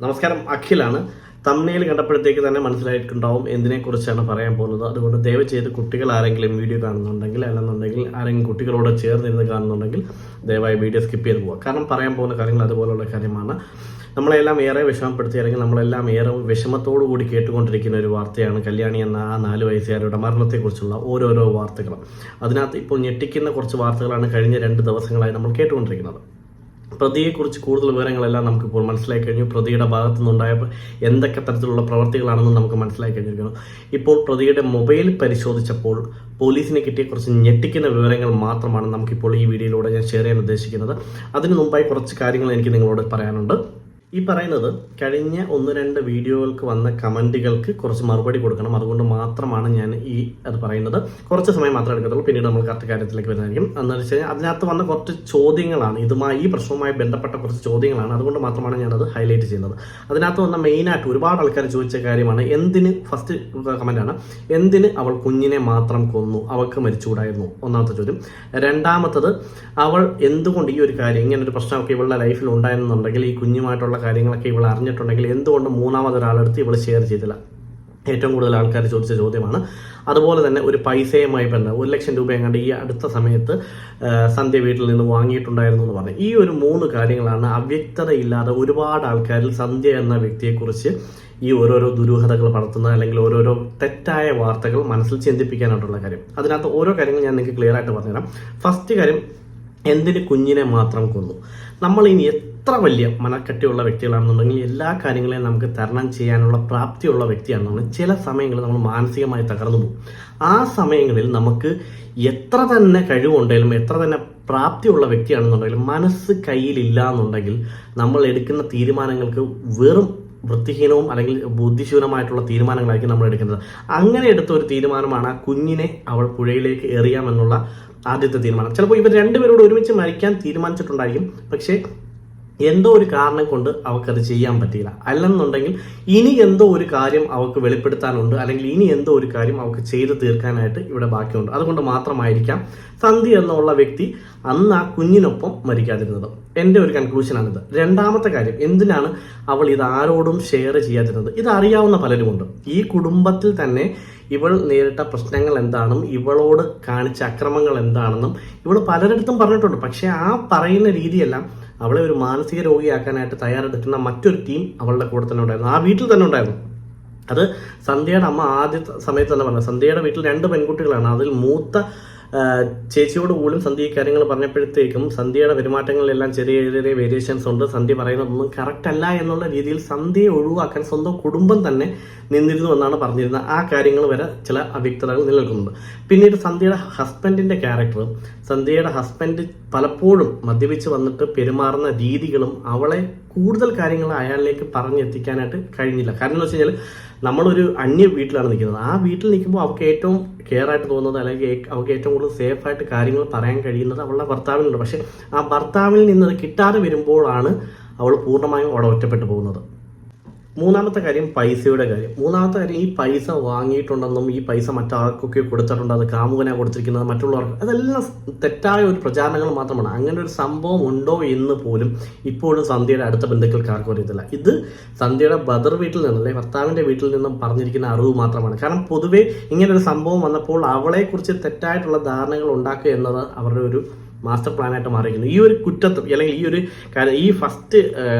നമസ്കാരം, അഖിലാണ്. തമ്മിൽ കണ്ടപ്പോഴത്തേക്ക് തന്നെ മനസ്സിലായിട്ടുണ്ടാവും എന്തിനെക്കുറിച്ചാണ് പറയാൻ പോകുന്നത്. അതുകൊണ്ട് ദയവ് ചെയ്ത് കുട്ടികൾ ആരെങ്കിലും വീഡിയോ കാണുന്നുണ്ടെങ്കിൽ അല്ലെന്നുണ്ടെങ്കിൽ ആരെങ്കിലും കുട്ടികളോട് ചേർന്നിരുന്ന് കാണുന്നുണ്ടെങ്കിൽ ദയവായി വീഡിയോ സ്കിപ്പ് ചെയ്ത് പോവുക. കാരണം പറയാൻ പോകുന്ന കാര്യങ്ങൾ അതുപോലുള്ള കാര്യമാണ്. നമ്മളെല്ലാം ഏറെ വിഷമപ്പെടുത്തി, അല്ലെങ്കിൽ നമ്മളെല്ലാം ഏറെ വിഷമത്തോടു കൂടി കേട്ടുകൊണ്ടിരിക്കുന്ന ഒരു വാർത്തയാണ് കല്യാണി എന്ന ആ 4 വയസ്സുകാരുടെ മരണത്തെക്കുറിച്ചുള്ള ഓരോരോ വാർത്തകൾ. അതിനകത്ത് ഇപ്പോൾ ഞെട്ടിക്കുന്ന കുറച്ച് വാർത്തകളാണ് കഴിഞ്ഞ 2 ദിവസങ്ങളായി നമ്മൾ കേട്ടുകൊണ്ടിരിക്കുന്നത്. പ്രതിയെക്കുറിച്ച് കൂടുതൽ വിവരങ്ങളെല്ലാം നമുക്കിപ്പോൾ മനസ്സിലാക്കി കഴിഞ്ഞു. പ്രതിയുടെ ഭാഗത്തു നിന്നുണ്ടായ എന്തൊക്കെ തരത്തിലുള്ള പ്രവർത്തികളാണെന്ന് നമുക്ക് മനസ്സിലാക്കി കഴിഞ്ഞിരിക്കുന്നു. ഇപ്പോൾ പ്രതിയുടെ മൊബൈൽ പരിശോധിച്ചപ്പോൾ പോലീസിന് കിട്ടിയ കുറച്ച് ഞെട്ടിക്കുന്ന വിവരങ്ങൾ മാത്രമാണ് നമുക്കിപ്പോൾ ഈ വീഡിയോയിലൂടെ ഞാൻ ഷെയർ ചെയ്യാൻ ഉദ്ദേശിക്കുന്നത്. അതിനു മുമ്പായി കുറച്ച് കാര്യങ്ങൾ എനിക്ക് നിങ്ങളോട് പറയാനുണ്ട്. ഈ പറയുന്നത് കഴിഞ്ഞ 1-2 വീഡിയോകൾക്ക് വന്ന കമൻറ്റുകൾക്ക് കുറച്ച് മറുപടി കൊടുക്കണം. അതുകൊണ്ട് മാത്രമാണ് ഞാൻ അത് പറയുന്നത്. കുറച്ച് സമയം മാത്രമേ എടുക്കത്തുള്ളൂ, പിന്നീട് നമ്മൾ കറക്റ്റ് കാര്യത്തിലേക്ക് വരുന്നതായിരിക്കും. എന്ന് വെച്ച് കഴിഞ്ഞാൽ അതിനകത്ത് വന്ന കുറച്ച് ചോദ്യങ്ങളാണ്, ഈ പ്രശ്നവുമായി ബന്ധപ്പെട്ട കുറച്ച് ചോദ്യങ്ങളാണ്. അതുകൊണ്ട് മാത്രമാണ് ഞാനത് ഹൈലൈറ്റ് ചെയ്യുന്നത്. അതിനകത്ത് വന്ന മെയിനായിട്ട് ഒരുപാട് ആൾക്കാർ ചോദിച്ച കാര്യമാണ്, ഫസ്റ്റ് കമൻറ്റാണ്, എന്തിന് അവൾ കുഞ്ഞിനെ മാത്രം കൊന്നു, അവൾക്ക് മരിച്ചുകൂടായിരുന്നു? ഒന്നാമത്തെ ചോദ്യം. രണ്ടാമത്തത്, അവൾ എന്തുകൊണ്ട് ഈ ഒരു കാര്യം, ഇങ്ങനെ ഒരു പ്രശ്നമൊക്കെ ഇവളുടെ ലൈഫിൽ ഉണ്ടായിരുന്നുണ്ടെങ്കിൽ, ഈ കുഞ്ഞുമായിട്ടുള്ള കാര്യങ്ങളൊക്കെ ഇവൾ അറിഞ്ഞിട്ടുണ്ടെങ്കിൽ എന്തുകൊണ്ട് മൂന്നാമതൊരാളെടുത്ത് ഇവൾ ഷെയർ ചെയ്തില്ല? ഏറ്റവും കൂടുതൽ ആൾക്കാർ ചോദിച്ച ചോദ്യമാണ്. അതുപോലെ തന്നെ ഒരു പൈസയുമായി ബന്ധം 1 ലക്ഷം രൂപ എങ്ങാണ്ട് ഈ അടുത്ത സമയത്ത് സന്ധ്യ വീട്ടിൽ നിന്ന് വാങ്ങിയിട്ടുണ്ടായിരുന്നു എന്ന് പറഞ്ഞു. ഈ ഒരു 3 കാര്യങ്ങളാണ് അവ്യക്തതയില്ലാതെ ഒരുപാട് ആൾക്കാരിൽ സന്ധ്യ എന്ന വ്യക്തിയെക്കുറിച്ച് ഈ ഓരോരോ ദുരൂഹതകൾ പടർത്തുന്ന, അല്ലെങ്കിൽ ഓരോരോ തെറ്റായ വാർത്തകൾ മനസ്സിൽ ചിന്തിപ്പിക്കാനായിട്ടുള്ള കാര്യം. അതിനകത്ത് ഓരോ കാര്യങ്ങൾ ഞാൻ നിങ്ങൾക്ക് ക്ലിയർ ആയിട്ട് പറഞ്ഞുതരാം. ഫസ്റ്റ് കാര്യം, എന്തിന് കുഞ്ഞിനെ മാത്രം കൊന്നു? നമ്മൾ ഇനി എത്ര വലിയ മനക്കെട്ടിയുള്ള വ്യക്തികളാണെന്നുണ്ടെങ്കിൽ എല്ലാ കാര്യങ്ങളെയും നമുക്ക് തരണം ചെയ്യാനുള്ള പ്രാപ്തിയുള്ള വ്യക്തിയാണെന്നുണ്ടെങ്കിൽ ചില സമയങ്ങളിൽ നമ്മൾ മാനസികമായി തകർന്നു പോകും. ആ സമയങ്ങളിൽ നമുക്ക് എത്ര തന്നെ കഴിവുണ്ടെങ്കിലും എത്ര തന്നെ പ്രാപ്തിയുള്ള വ്യക്തിയാണെന്നുണ്ടെങ്കിലും മനസ്സ് കയ്യിലില്ല എന്നുണ്ടെങ്കിൽ നമ്മൾ എടുക്കുന്ന തീരുമാനങ്ങൾക്ക് വെറും വൃത്തിഹീനവും അല്ലെങ്കിൽ ബുദ്ധിശൂന്യമായിട്ടുള്ള തീരുമാനങ്ങളായിരിക്കും നമ്മൾ എടുക്കുന്നത്. അങ്ങനെ എടുത്ത ഒരു തീരുമാനമാണ് ആ കുഞ്ഞിനെ അവൾ പുഴയിലേക്ക് എറിയാമെന്നുള്ള ആദ്യത്തെ തീരുമാനം. ചിലപ്പോൾ ഇവർ രണ്ടുപേരോട് ഒരുമിച്ച് മരിക്കാൻ തീരുമാനിച്ചിട്ടുണ്ടായിരിക്കും, പക്ഷേ എന്തോ ഒരു കാരണം കൊണ്ട് അവൾക്കത് ചെയ്യാൻ പറ്റിയില്ല. അല്ലെന്നുണ്ടെങ്കിൽ ഇനി എന്തോ ഒരു കാര്യം അവൾക്ക് വെളിപ്പെടുത്താനുണ്ട്, അല്ലെങ്കിൽ ഇനി എന്തോ ഒരു കാര്യം അവൾക്ക് ചെയ്ത് തീർക്കാനായിട്ട് ഇവിടെ ബാക്കിയുണ്ട്. അതുകൊണ്ട് മാത്രമായിരിക്കാം സന്ധ്യ എന്നുള്ള വ്യക്തി അന്ന് ആ കുഞ്ഞിനൊപ്പം മരിക്കാതിരുന്നത്. എൻ്റെ ഒരു കൺക്ലൂഷനാണിത്. രണ്ടാമത്തെ കാര്യം, എന്തിനാണ് അവൾ ഇത് ആരോടും ഷെയർ ചെയ്യാതിരുന്നത്? ഇത് അറിയാവുന്ന പലരുമുണ്ട്. ഈ കുടുംബത്തിൽ തന്നെ ഇവൾ നേരിട്ട പ്രശ്നങ്ങൾ എന്താണെന്നും ഇവളോട് കാണിച്ച അക്രമങ്ങൾ എന്താണെന്നും ഇവൾ പലരിടത്തും പറഞ്ഞിട്ടുണ്ട്. പക്ഷെ ആ പറയുന്ന രീതിയെല്ലാം അവളെ ഒരു മാനസിക രോഗിയാക്കാനായിട്ട് തയ്യാറെടുക്കുന്ന മറ്റൊരു ടീം അവളുടെ കൂടെ തന്നെ ഉണ്ടായിരുന്നു, ആ വീട്ടിൽ തന്നെ ഉണ്ടായിരുന്നു. അത് സന്ധ്യയുടെ അമ്മ ആദ്യത്തെ സമയത്ത് തന്നെ പറഞ്ഞു. സന്ധ്യയുടെ വീട്ടിൽ 2 പെൺകുട്ടികളാണ്. അതിൽ മൂത്ത ചേച്ചിയോട് പോലും സന്ധ്യ കാര്യങ്ങൾ പറഞ്ഞപ്പോഴത്തേക്കും സന്ധ്യയുടെ പെരുമാറ്റങ്ങളിലെല്ലാം ചെറിയ ചെറിയ വേരിയേഷൻസ് ഉണ്ട്. സന്ധ്യ പറയുന്നതൊന്നും കറക്റ്റ് അല്ല എന്നുള്ള രീതിയിൽ സന്ധ്യയെ ഒഴിവാക്കാൻ സ്വന്തം കുടുംബം തന്നെ നിന്നിരുന്നു എന്നാണ് പറഞ്ഞിരുന്നത്. ആ കാര്യങ്ങൾ വരെ ചില അവ്യക്തതകൾ നിലനിൽക്കുന്നുണ്ട്. പിന്നീട് സന്ധ്യയുടെ ഹസ്ബൻഡിന്റെ ക്യാരക്ടർ, സന്ധ്യയുടെ ഹസ്ബൻഡ് പലപ്പോഴും മദ്യപിച്ച് വന്നിട്ട് പെരുമാറുന്ന രീതികളും അവളെ കൂടുതൽ കാര്യങ്ങൾ അയാളിലേക്ക് പറഞ്ഞെത്തിക്കാനായിട്ട് കഴിഞ്ഞില്ല. കാരണം എന്ന് വെച്ച് കഴിഞ്ഞാൽ നമ്മളൊരു അന്യ വീട്ടിലാണ് നിൽക്കുന്നത്. ആ വീട്ടിൽ നിൽക്കുമ്പോൾ അവൾക്ക് ഏറ്റവും കെയർ ആയിട്ട് തോന്നുന്നത്, അല്ലെങ്കിൽ അവൾക്ക് ഏറ്റവും കൂടുതൽ സേഫ് ആയിട്ട് കാര്യങ്ങൾ പറയാൻ കഴിയുന്നത് അവളുടെ ഭർത്താവിനുണ്ട്. പക്ഷെ ആ ഭർത്താവിൽ നിന്ന് അത് കിട്ടാതെ വരുമ്പോഴാണ് അവൾ പൂർണ്ണമായും അവിടെ ഒറ്റപ്പെട്ടു പോകുന്നത്. മൂന്നാമത്തെ കാര്യം, പൈസയുടെ കാര്യം. മൂന്നാമത്തെ കാര്യം, ഈ പൈസ വാങ്ങിയിട്ടുണ്ടെന്നും ഈ പൈസ മറ്റാർക്കൊക്കെ കൊടുത്തിട്ടുണ്ട്, അത് കാമുകനാണ് കൊടുത്തിരിക്കുന്നത്, മറ്റുള്ളവർക്ക്, അതെല്ലാം തെറ്റായ ഒരു പ്രചാരണങ്ങൾ മാത്രമാണ്. അങ്ങനെ ഒരു സംഭവം ഉണ്ടോ എന്ന് പോലും ഇപ്പോഴും സന്ധ്യയുടെ അടുത്ത ബന്ധുക്കൾക്ക് ആർക്കും അറിയത്തില്ല. ഇത് സന്ധ്യയുടെ ബദർ വീട്ടിൽ നിന്ന്, അല്ലെങ്കിൽ ഭർത്താവിൻ്റെ വീട്ടിൽ നിന്നും പറഞ്ഞിരിക്കുന്ന അറിവ് മാത്രമാണ്. കാരണം പൊതുവെ ഇങ്ങനെ ഒരു സംഭവം വന്നപ്പോൾ അവളെക്കുറിച്ച് തെറ്റായിട്ടുള്ള ധാരണകൾ ഉണ്ടാക്കുക എന്നത് അവരുടെ ഒരു മാസ്റ്റർ പ്ലാനായിട്ട് മാറിയിരിക്കുന്നു. ഈ ഒരു കുറ്റത്തും, അല്ലെങ്കിൽ ഈ ഒരു കാര്യം, ഈ ഫസ്റ്റ്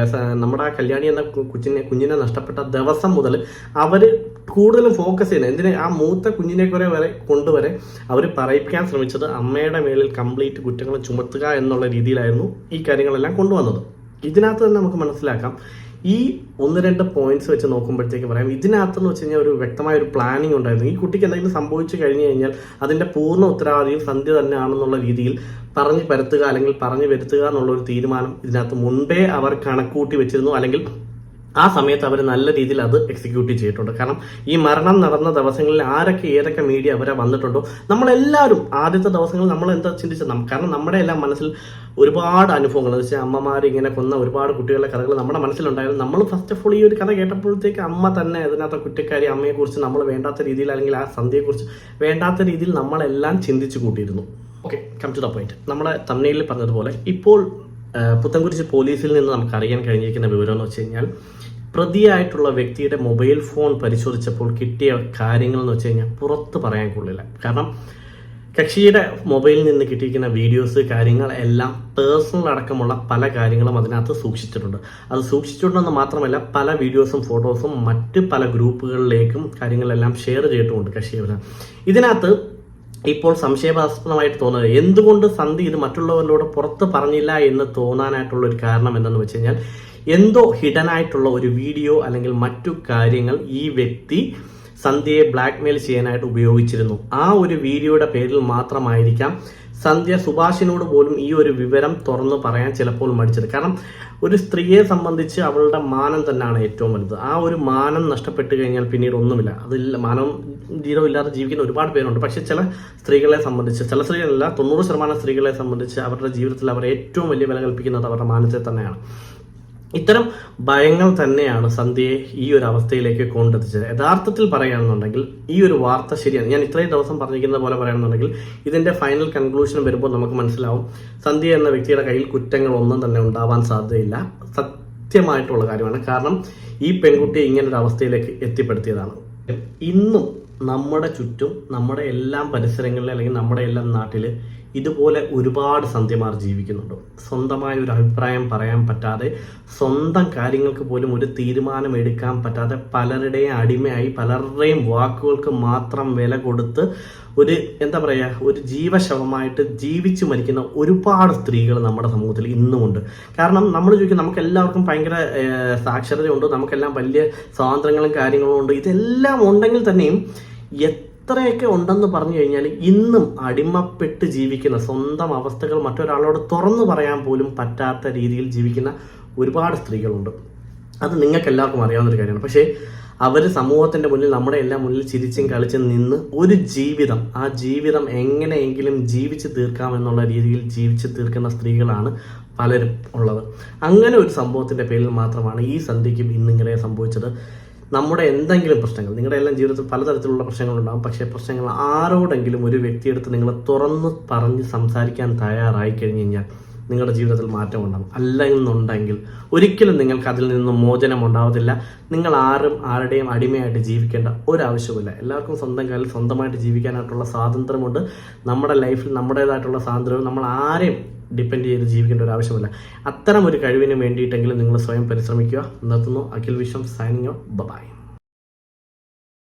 നമ്മുടെ കല്യാണി എന്ന കുഞ്ഞിനെ നഷ്ടപ്പെട്ട ദിവസം മുതൽ അവർ കൂടുതലും ഫോക്കസ് ചെയ്യുന്നത് എന്തിനെ, ആ മൂത്ത കുഞ്ഞിനെ വരെ കൊണ്ടുവരെ അവർ പറയിപ്പിക്കാൻ ശ്രമിച്ചത് അമ്മയുടെ മേലിൽ കംപ്ലീറ്റ് കുറ്റങ്ങൾ ചുമത്തുക എന്നുള്ള രീതിയിലായിരുന്നു ഈ കാര്യങ്ങളെല്ലാം കൊണ്ടുവന്നത്. ഇതിനകത്ത് തന്നെ നമുക്ക് മനസ്സിലാക്കാം, ഈ 1-2 പോയിന്റ്സ് വെച്ച് നോക്കുമ്പോഴത്തേക്ക് പറയാം, ഇതിനകത്തെന്ന് വെച്ച് കഴിഞ്ഞാൽ ഒരു വ്യക്തമായ ഒരു പ്ലാനിങ് ഉണ്ടായിരുന്നു. ഈ കുട്ടിക്ക് എന്തെങ്കിലും സംഭവിച്ചു കഴിഞ്ഞു കഴിഞ്ഞാൽ അതിന്റെ പൂർണ്ണ ഉത്തരവാദിയും സന്ധ്യ തന്നെയാണെന്നുള്ള രീതിയിൽ പറഞ്ഞു പരത്തുക, അല്ലെങ്കിൽ പറഞ്ഞു വരുത്തുക എന്നുള്ള ഒരു തീരുമാനം ഇതിനകത്ത് മുൻപേ അവർ കണക്കൂട്ടി വെച്ചിരുന്നു, അല്ലെങ്കിൽ ആ സമയത്ത് അവർ നല്ല രീതിയിൽ അത് എക്സിക്യൂട്ട് ചെയ്തിട്ടുണ്ട്. കാരണം ഈ മരണം നടന്ന ദിവസങ്ങളിൽ ആരൊക്കെ ഏതൊക്കെ മീഡിയ അവരെ വന്നിട്ടുണ്ടോ, നമ്മളെല്ലാവരും ആദ്യത്തെ ദിവസങ്ങളിൽ നമ്മൾ എന്താ ചിന്തിച്ചത്, കാരണം നമ്മുടെ എല്ലാം മനസ്സിൽ ഒരുപാട് അനുഭവങ്ങൾ, എന്ന് വെച്ചാൽ അമ്മമാർ ഇങ്ങനെ കൊന്ന ഒരുപാട് കുട്ടികളുടെ കഥകൾ നമ്മുടെ മനസ്സിലുണ്ടായിരുന്നു. നമ്മൾ ഫസ്റ്റ് ഓഫ് ഓൾ ഈ ഒരു കഥ കേട്ടപ്പോഴത്തേക്ക് അമ്മ തന്നെ അതിനകത്ത് കുറ്റക്കാരി അമ്മയെക്കുറിച്ച് നമ്മൾ വേണ്ടാത്ത രീതിയിൽ, അല്ലെങ്കിൽ ആ സന്ധ്യയെക്കുറിച്ച് വേണ്ടാത്ത രീതിയിൽ നമ്മളെല്ലാം ചിന്തിച്ചു കൂട്ടിയിരുന്നു. Okay, come to the point. നമ്മുടെ തമ്മിലിൽ പറഞ്ഞതുപോലെ ഇപ്പോൾ പുത്തൻകുരിശ് പോലീസിൽ നിന്ന് നമുക്ക് അറിയാൻ കഴിഞ്ഞിരിക്കുന്ന വിവരം എന്ന് വെച്ച് കഴിഞ്ഞാൽ പ്രതിയായിട്ടുള്ള വ്യക്തിയുടെ മൊബൈൽ ഫോൺ പരിശോധിച്ചപ്പോൾ കിട്ടിയ കാര്യങ്ങൾ എന്ന് വെച്ച് കഴിഞ്ഞാൽ പുറത്ത് പറയാൻ കൊള്ളില്ല. കാരണം കക്ഷിയുടെ മൊബൈലിൽ നിന്ന് കിട്ടിയിരിക്കുന്ന വീഡിയോസ് കാര്യങ്ങൾ എല്ലാം പേഴ്സണൽ അടക്കമുള്ള പല കാര്യങ്ങളും അതിനകത്ത് സൂക്ഷിച്ചിട്ടുണ്ട്. അത് സൂക്ഷിച്ചിട്ടുണ്ടെന്ന് മാത്രമല്ല പല വീഡിയോസും ഫോട്ടോസും മറ്റ് പല ഗ്രൂപ്പുകളിലേക്കും കാര്യങ്ങളെല്ലാം ഷെയർ ചെയ്തിട്ടുമുണ്ട് കക്ഷിയുടെ. ഇതിനകത്ത് ഇപ്പോൾ സംശയാസ്പദമായിട്ട് തോന്നുന്നത് എന്തുകൊണ്ട് സന്ധി ഇത് മറ്റുള്ളവരിലൂടെ പുറത്ത് പറഞ്ഞില്ല എന്ന് തോന്നാനായിട്ടുള്ള ഒരു കാരണം എന്തെന്ന് വെച്ച് കഴിഞ്ഞാൽ എന്തോ ഹിഡൻ ആയിട്ടുള്ള ഒരു വീഡിയോ അല്ലെങ്കിൽ മറ്റു കാര്യങ്ങൾ ഈ വ്യക്തി സന്ധ്യയെ ബ്ലാക്ക്മെയിൽ ചെയ്യാനായിട്ട് ഉപയോഗിച്ചിരുന്നു. ആ ഒരു വീഡിയോയുടെ പേരിൽ മാത്രമായിരിക്കാം സന്ധ്യ സുഭാഷിനോട് പോലും ഈ ഒരു വിവരം തുറന്നു പറയാൻ ചിലപ്പോൾ മടിച്ചത്. കാരണം ഒരു സ്ത്രീയെ സംബന്ധിച്ച് അവളുടെ മാനം തന്നെയാണ് ഏറ്റവും വലുത്. ആ ഒരു മാനം നഷ്ടപ്പെട്ട് കഴിഞ്ഞാൽ പിന്നീട് ഒന്നുമില്ല. അതിൽ മാനം ജീവമില്ലാതെ ജീവിക്കുന്ന ഒരുപാട് പേരുണ്ട്. പക്ഷെ ചില സ്ത്രീകളെ സംബന്ധിച്ച്, ചില സ്ത്രീകളല്ല 90% സ്ത്രീകളെ സംബന്ധിച്ച് അവരുടെ ജീവിതത്തിൽ അവർ ഏറ്റവും വലിയ വില കൽപ്പിക്കുന്നത് അവരുടെ മാനത്തെ തന്നെയാണ്. ഇത്തരം ഭയങ്ങൾ തന്നെയാണ് സന്ധ്യയെ ഈ ഒരു അവസ്ഥയിലേക്ക് കൊണ്ടെത്തിച്ചത്. യഥാർത്ഥത്തിൽ പറയുകയാണെന്നുണ്ടെങ്കിൽ ഈ ഒരു വാർത്ത ശരിയാണ്. ഞാൻ ഇത്രയും ദിവസം പറഞ്ഞിരിക്കുന്ന പോലെ പറയുകയാണെന്നുണ്ടെങ്കിൽ ഇതിന്റെ ഫൈനൽ കൺക്ലൂഷൻ വരുമ്പോൾ നമുക്ക് മനസ്സിലാവും സന്ധ്യ എന്ന വ്യക്തിയുടെ കയ്യിൽ കുറ്റങ്ങളൊന്നും തന്നെ ഉണ്ടാവാൻ സാധ്യതയില്ല. സത്യമായിട്ടുള്ള കാര്യമാണ്. കാരണം ഈ പെൺകുട്ടിയെ ഇങ്ങനൊരു അവസ്ഥയിലേക്ക് എത്തിപ്പെടുത്തിയതാണ്. ഇന്നും നമ്മുടെ ചുറ്റും, നമ്മുടെ എല്ലാം പരിസരങ്ങളിൽ അല്ലെങ്കിൽ നമ്മുടെ എല്ലാം നാട്ടിൽ ഇതുപോലെ ഒരുപാട് സന്ധ്യമാർ ജീവിക്കുന്നുണ്ട്. സ്വന്തമായ ഒരു അഭിപ്രായം പറയാൻ പറ്റാതെ, സ്വന്തം കാര്യങ്ങൾക്ക് പോലും ഒരു തീരുമാനം എടുക്കാൻ പറ്റാതെ പലരുടെയും അടിമയായി പലരുടെയും വാക്കുകൾക്ക് മാത്രം വില കൊടുത്ത് ഒരു ഒരു ജീവശവമായിട്ട് ജീവിച്ചു മരിക്കുന്ന ഒരുപാട് സ്ത്രീകൾ നമ്മുടെ സമൂഹത്തിൽ ഇന്നുമുണ്ട്. കാരണം നമ്മൾ ചോദിക്കും നമുക്ക് എല്ലാവർക്കും ഭയങ്കര സാക്ഷരതയുണ്ട്, നമുക്കെല്ലാം വലിയ സ്വാതന്ത്ര്യങ്ങളും കാര്യങ്ങളും ഉണ്ട്. ഇതെല്ലാം ഉണ്ടെങ്കിൽ തന്നെയും എത്രയൊക്കെ ഉണ്ടെന്ന് പറഞ്ഞു കഴിഞ്ഞാൽ ഇന്നും അടിമപ്പെട്ട് ജീവിക്കുന്ന, സ്വന്തം അവസ്ഥകൾ മറ്റൊരാളോട് തുറന്നു പറയാൻ പോലും പറ്റാത്ത രീതിയിൽ ജീവിക്കുന്ന ഒരുപാട് സ്ത്രീകളുണ്ട്. അത് നിങ്ങൾക്ക് എല്ലാവർക്കും അറിയാവുന്നൊരു കാര്യമാണ്. പക്ഷേ അവർ സമൂഹത്തിൻ്റെ മുന്നിൽ, നമ്മുടെ എല്ലാം മുന്നിൽ ചിരിച്ചും കളിച്ചും നിന്ന് ഒരു ജീവിതം, ആ ജീവിതം എങ്ങനെയെങ്കിലും ജീവിച്ച് തീർക്കാമെന്നുള്ള രീതിയിൽ ജീവിച്ച് തീർക്കുന്ന സ്ത്രീകളാണ് പലരും ഉള്ളത്. അങ്ങനെ ഒരു സംഭവത്തിൻ്റെ പേരിൽ മാത്രമാണ് ഈ സന്ധ്യയ്ക്കും ഇന്നിങ്ങനെ സംഭവിച്ചത്. നമ്മുടെ എന്തെങ്കിലും പ്രശ്നങ്ങൾ, നിങ്ങളുടെ എല്ലാം ജീവിതത്തിൽ പലതരത്തിലുള്ള പ്രശ്നങ്ങളുണ്ടാകും. പക്ഷേ പ്രശ്നങ്ങൾ ആരോടെങ്കിലും ഒരു വ്യക്തിയെടുത്ത് നിങ്ങൾ തുറന്ന് പറഞ്ഞ് സംസാരിക്കാൻ തയ്യാറായി കഴിഞ്ഞ് കഴിഞ്ഞാൽ നിങ്ങളുടെ ജീവിതത്തിൽ മാറ്റം ഉണ്ടാകും. അല്ലെന്നുണ്ടെങ്കിൽ ഒരിക്കലും നിങ്ങൾക്ക് അതിൽ നിന്നും മോചനം ഉണ്ടാവത്തില്ല. നിങ്ങൾ ആരുടെയും അടിമയായിട്ട് ജീവിക്കേണ്ട ഒരാവശ്യമില്ല. എല്ലാവർക്കും സ്വന്തം കാലിൽ സ്വന്തമായിട്ട് ജീവിക്കാനായിട്ടുള്ള സ്വാതന്ത്ര്യമുണ്ട്. നമ്മുടെ ലൈഫിൽ നമ്മുടേതായിട്ടുള്ള സ്വാതന്ത്ര്യവും നമ്മൾ ആരെയും ഡിപ്പെൻഡ് ചെയ്ത് ജീവിക്കേണ്ട ഒരു ആവശ്യമില്ല. അത്തരം ഒരു കഴിവിന് വേണ്ടിയിട്ടെങ്കിലും നിങ്ങൾ സ്വയം പരിശ്രമിക്കുക. നിർത്തുന്നു. അഖിൽ വിശ്വം സൈനിങ് ഔട്ട്. ബൈ.